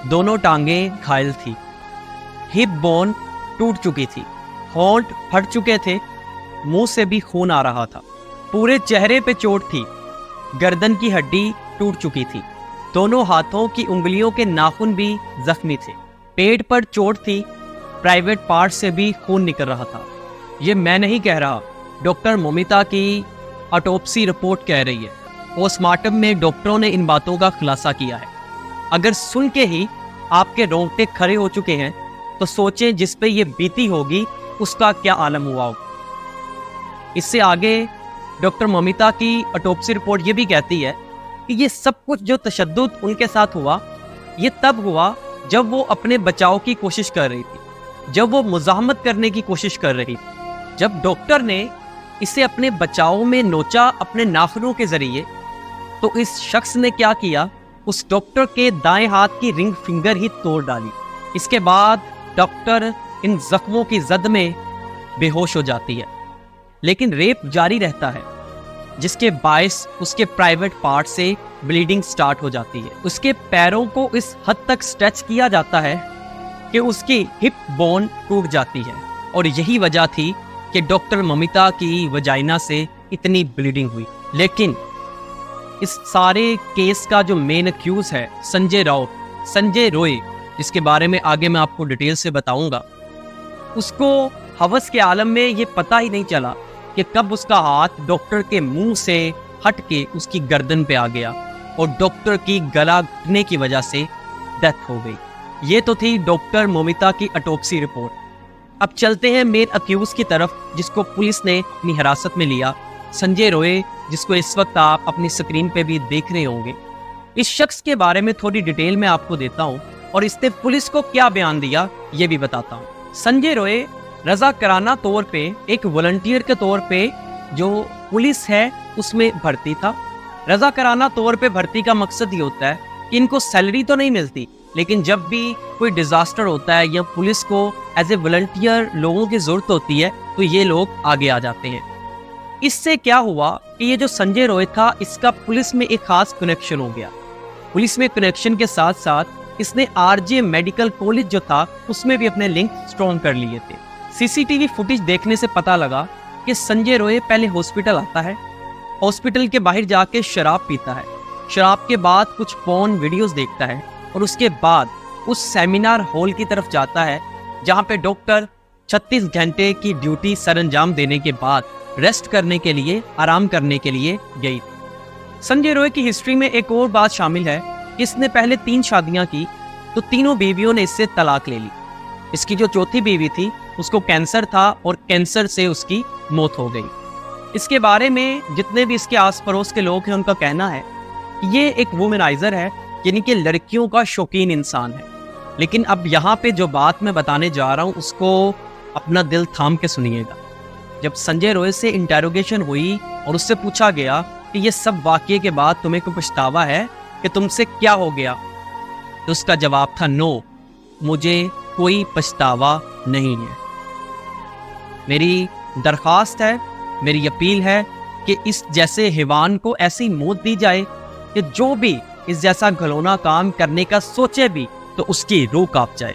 दोनों टांगें घायल थी, हिप बोन टूट चुकी थी, होंठ फट चुके थे, मुंह से भी खून आ रहा था, पूरे चेहरे पे चोट थी, गर्दन की हड्डी टूट चुकी थी, दोनों हाथों की उंगलियों के नाखून भी जख्मी थे, पेट पर चोट थी, प्राइवेट पार्ट से भी खून निकल रहा था। ये मैं नहीं कह रहा, डॉक्टर मोमिता की ऑटोप्सी रिपोर्ट कह रही है। पोस्टमार्टम में डॉक्टरों ने इन बातों का खुलासा किया है। अगर सुन के ही आपके रोंगटे खड़े हो चुके हैं तो सोचें जिस पे ये बीती होगी उसका क्या आलम हुआ होगा। इससे आगे डॉक्टर मोमिता की ऑटोप्सी रिपोर्ट ये भी कहती है कि ये सब कुछ जो तशद्दुद उनके साथ हुआ, ये तब हुआ जब वो अपने बचाव की कोशिश कर रही थी, जब वो मुज़ाहमत करने की कोशिश कर रही थी। जब डॉक्टर ने इसे अपने बचाव में नोचा अपने नाखूनों के जरिए, तो इस शख्स ने क्या किया, उस डॉक्टर के दाएं हाथ की रिंग फिंगर ही तोड़ डाली। इसके बाद डॉक्टर इन जख्मों की जद में बेहोश हो जाती है, लेकिन रेप जारी रहता है, जिसके बायस उसके प्राइवेट पार्ट से ब्लीडिंग स्टार्ट हो जाती है। उसके पैरों को इस हद तक स्ट्रेच किया जाता है कि उसकी हिप बोन टूट जाती है, और यही वजह थी कि डॉक्टर मोमिता की वजाइना से इतनी ब्लीडिंग हुई। लेकिन इस सारे केस का जो मेन अक्यूज है संजय रॉय, जिसके बारे में आगे मैं आपको डिटेल से बताऊंगा, उसको हवस के आलम में ये पता ही नहीं चला कि कब उसका हाथ डॉक्टर के मुंह से हट के उसकी गर्दन पे आ गया और डॉक्टर की गला घुटने की वजह से डेथ हो गई। ये तो थी डॉक्टर मोमिता की ऑटोप्सी रिपोर्ट। अब चलते हैं मेन अक्यूज की तरफ, जिसको पुलिस ने अपनी हिरासत में लिया, संजय रॉय, जिसको इस वक्त आप अपनी स्क्रीन पे भी देख रहे होंगे। इस शख्स के बारे में थोड़ी डिटेल में आपको देता हूँ और इसने पुलिस को क्या बयान दिया ये भी बताता हूँ। संजय रॉय रज़ाकाराना तौर पे एक वॉलंटियर के तौर पे जो पुलिस है उसमें भर्ती था। रज़ाकाराना तौर पे भर्ती का मकसद ये होता है कि इनको सैलरी तो नहीं मिलती, लेकिन जब भी कोई डिजास्टर होता है या पुलिस को एज ए वॉलंटियर लोगों की जरूरत होती है तो ये लोग आगे आ जाते हैं। इससे क्या हुआ कि ये जो संजय रॉय था, इसका पुलिस में एक खास कनेक्शन हो गया। पुलिस में कनेक्शन के साथ साथ इसने आरजे मेडिकल कॉलेज जो था उसमें भी अपने लिंक स्ट्रॉन्ग कर लिए थे। सीसीटीवी फुटेज देखने से पता लगा कि संजय रॉय पहले हॉस्पिटल आता है, हॉस्पिटल के बाहर जाके शराब पीता है, शराब के बाद कुछ पॉर्न वीडियोस देखता है और उसके बाद उस सेमिनार हॉल की तरफ जाता है जहां पे डॉक्टर 36 घंटे की ड्यूटी सरंजाम देने के बाद रेस्ट करने के लिए, आराम करने के लिए गई थी। संजय रॉय की हिस्ट्री में एक और बात शामिल है, इसने पहले 3 शादियां की तो तीनों बीवियों ने इससे तलाक ले ली। इसकी जो चौथी बीवी थी उसको कैंसर था और कैंसर से उसकी मौत हो गई। इसके बारे में जितने भी इसके आस पड़ोस के लोग हैं उनका कहना है कि ये एक वुमेनाइजर है, यानी कि लड़कियों का शौकीन इंसान है। लेकिन अब यहाँ पे जो बात मैं बताने जा रहा हूँ उसको अपना दिल थाम के सुनिएगा। जब संजय रॉय से इंटेरोगेशन हुई और उससे पूछा गया कि ये सब वाकये के बाद तुम्हें कोई पछतावा है कि तुमसे क्या हो गया, तो उसका जवाब था नो, मुझे कोई पछतावा नहीं है। मेरी दरख्वास्त है, मेरी अपील है कि इस जैसे हैवान को ऐसी मौत दी जाए कि जो भी इस जैसा घिनौना काम करने का सोचे भी तो उसकी रूह कांप जाए।